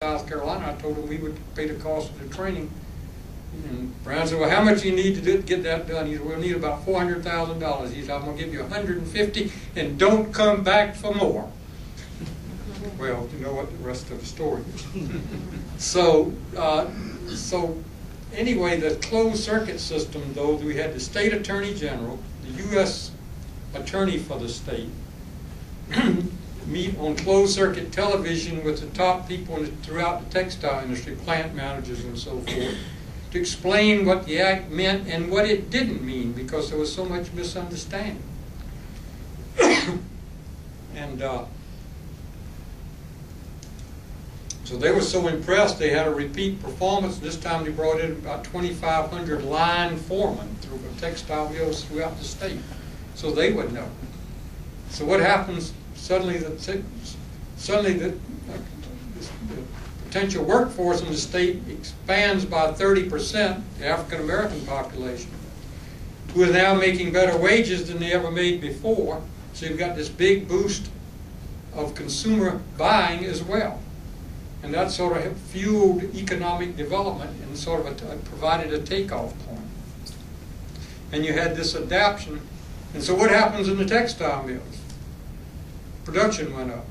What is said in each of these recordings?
South Carolina. I told him we would pay the cost of the training. And Brown said, well, how much do you need to get that done? He said, we'll need about $400,000. He said, I'm going to give you $150 and don't come back for more. Well, you know what the rest of the story is. So anyway, the closed circuit system, though, we had the state attorney general, the U.S. attorney for the state, meet on closed circuit television with the top people throughout the textile industry, plant managers and so forth, to explain what the act meant and what it didn't mean, because there was so much misunderstanding. And so they were so impressed, they had a repeat performance. This time they brought in about 2,500 line foremen through the textile mills throughout the state, so they would know. So what happens? Suddenly the potential workforce in the state expands by 30%, the African American population, who is now making better wages than they ever made before. So you've got this big boost of consumer buying as well. And that sort of fueled economic development and sort of provided a takeoff point. And you had this adaptation. And so what happens in the textile mills? Production went up.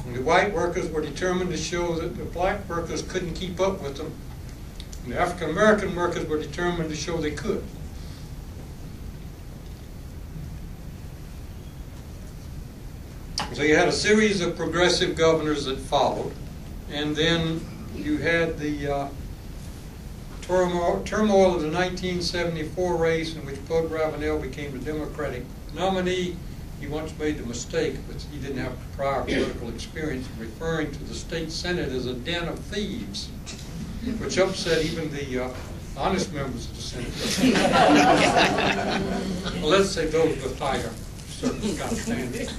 And the white workers were determined to show that the black workers couldn't keep up with them. And the African American workers were determined to show they could. So you had a series of progressive governors that followed, and then you had the turmoil of the 1974 race in which Bud Ravenel became the Democratic nominee. He once made the mistake, but he didn't have prior political experience, of referring to the state senate as a den of thieves, which upset even the honest members of the Senate. Well, let's say those with higher certain kind of standards.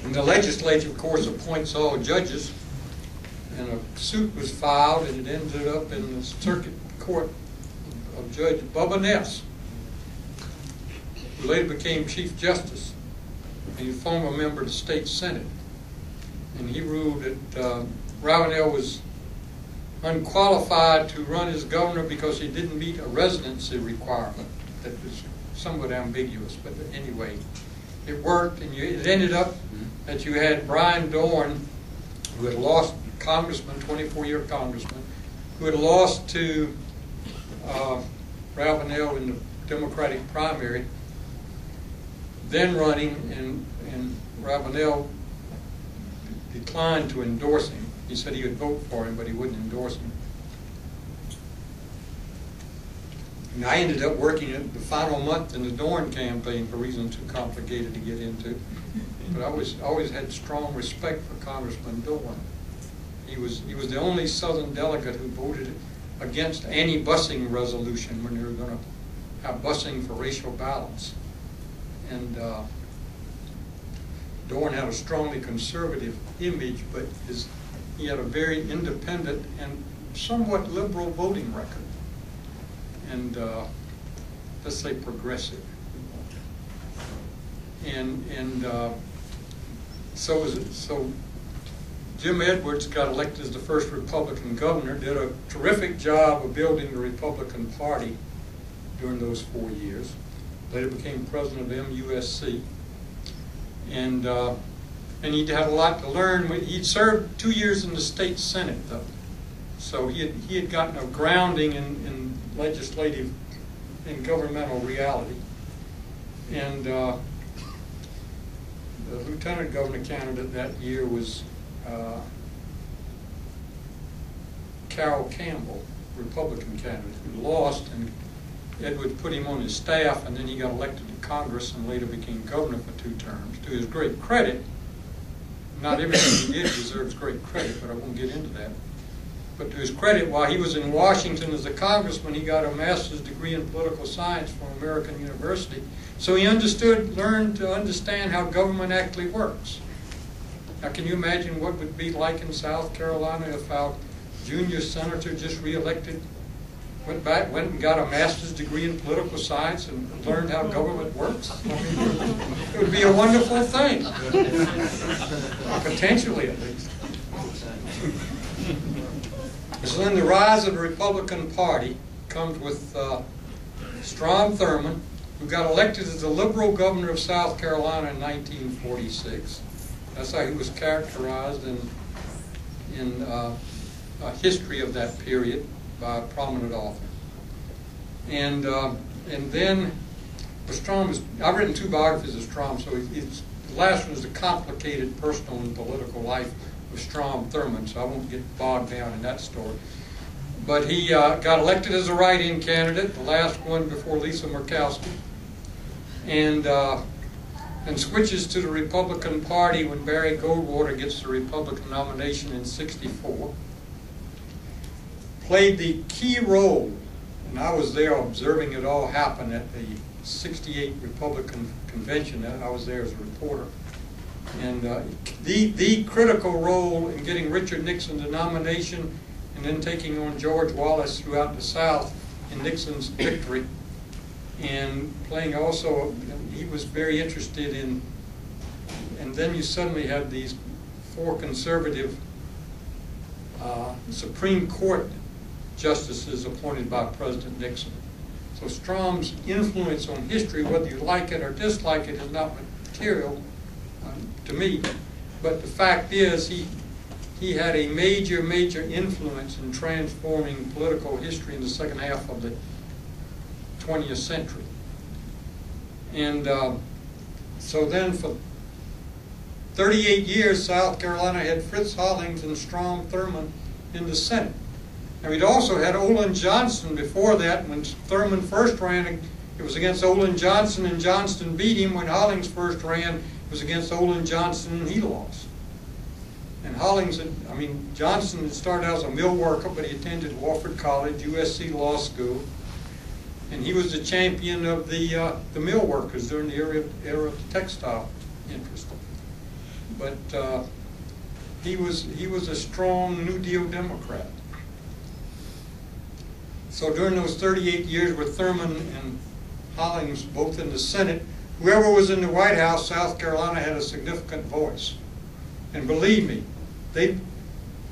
And the legislature, of course, appoints all judges, and a suit was filed, and it ended up in the circuit court of Judge Bubba Ness, who later became Chief Justice, and he was a former member of the state senate. And he ruled that Ravenel was unqualified to run as governor because he didn't meet a residency requirement. That was somewhat ambiguous, but anyway, it worked, and it ended up that you had Brian Dorn, who had lost congressman, 24-year congressman, who had lost to Ravenel in the Democratic primary, then running, and Ravenel declined to endorse him. He said he would vote for him, but he wouldn't endorse him. And I ended up working at the final month in the Dorn campaign for reasons too complicated to get into. But I always had strong respect for Congressman Dorn. He was the only Southern delegate who voted against any busing resolution when they were going to have busing for racial balance. And Dorn had a strongly conservative image, but he had a very independent and somewhat liberal voting record. And let's say progressive. So Jim Edwards got elected as the first Republican governor, did a terrific job of building the Republican Party during those 4 years. Later became president of MUSC. And he had a lot to learn. He'd served 2 years in the state senate, though. So he had gotten a grounding in legislative and governmental reality. And the lieutenant governor candidate that year was Carroll Campbell, Republican candidate, who lost, and Edwards put him on his staff, and then he got elected to Congress and later became governor for 2 terms. To his great credit, not everything he did deserves great credit, but I won't get into that. But to his credit, while he was in Washington as a congressman, he got a master's degree in political science from American University. So he learned to understand how government actually works. Now, can you imagine what it would be like in South Carolina if our junior senator just re-elected went and got a master's degree in political science and learned how government works. I mean, it would be a wonderful thing, potentially at least. So then the rise of the Republican Party comes with Strom Thurmond, who got elected as the liberal governor of South Carolina in 1946. That's how he was characterized in a history of that period by a prominent author. And then Strom I've written 2 biographies of Strom, so the last one is the complicated personal and political life of Strom Thurmond, so I won't get bogged down in that story. But he got elected as a write-in candidate, the last one before Lisa Murkowski, and switches to the Republican Party when Barry Goldwater gets the Republican nomination in '64. Played the key role, and I was there observing it all happen at the '68 Republican Convention. I was there as a reporter. And the critical role in getting Richard Nixon the nomination and then taking on George Wallace throughout the South in Nixon's victory. And playing also, he was very interested in, and then you suddenly had these 4 conservative Supreme Court justices appointed by President Nixon. So Strom's influence on history, whether you like it or dislike it, is not material to me. But the fact is, he had a major influence in transforming political history in the second half of the 20th century. And so then for 38 years, South Carolina had Fritz Hollings and Strom Thurmond in the Senate. And we'd also had Olin Johnson before that. When Thurmond first ran, it was against Olin Johnson, and Johnston beat him. When Hollings first ran, it was against Olin Johnson, and he lost. And Hollings, Johnson had started out as a mill worker, but he attended Wofford College, USC Law School, and he was the champion of the mill workers during the era of the textile interest. But he was a strong New Deal Democrat. So during those 38 years with Thurmond and Hollings both in the Senate, whoever was in the White House, South Carolina had a significant voice. And believe me, they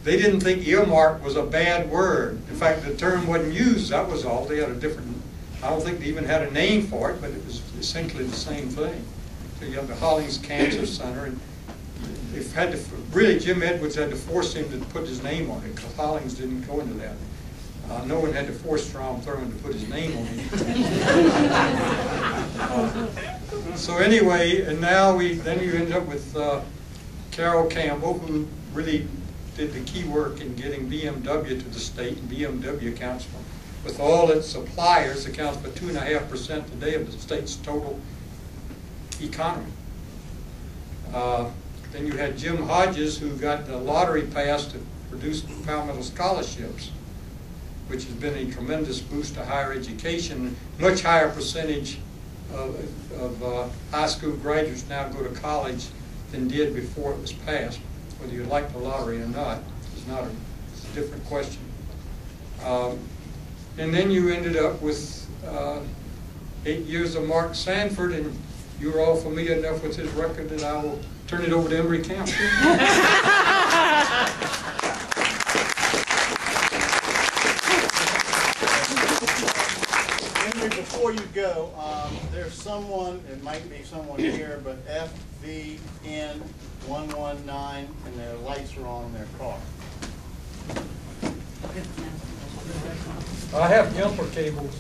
didn't think earmark was a bad word. In fact, the term wasn't used, that was all. They had a different, I don't think they even had a name for it, but it was essentially the same thing. So you have the Hollings Cancer Center, and they've had to, really Jim Edwards had to force him to put his name on it, because Hollings didn't go into that. No one had to force Strom Thurmond to put his name on it. So anyway, and now then you end up with Carol Campbell, who really did the key work in getting BMW to the state, and BMW accounts for, with all its suppliers, accounts for 2.5% today of the state's total economy. Then you had Jim Hodges, who got the lottery passed to produce Palmetto scholarships, which has been a tremendous boost to higher education. Much higher percentage of high school graduates now go to college than did before it was passed. Whether you like the lottery or not is not it's a different question. And then you ended up with 8 years of Mark Sanford, and you're all familiar enough with his record that I will turn it over to Emory Campbell. Before you go, there's someone, it might be someone here, but FVN119, and their lights are on in their car. I have jumper cables.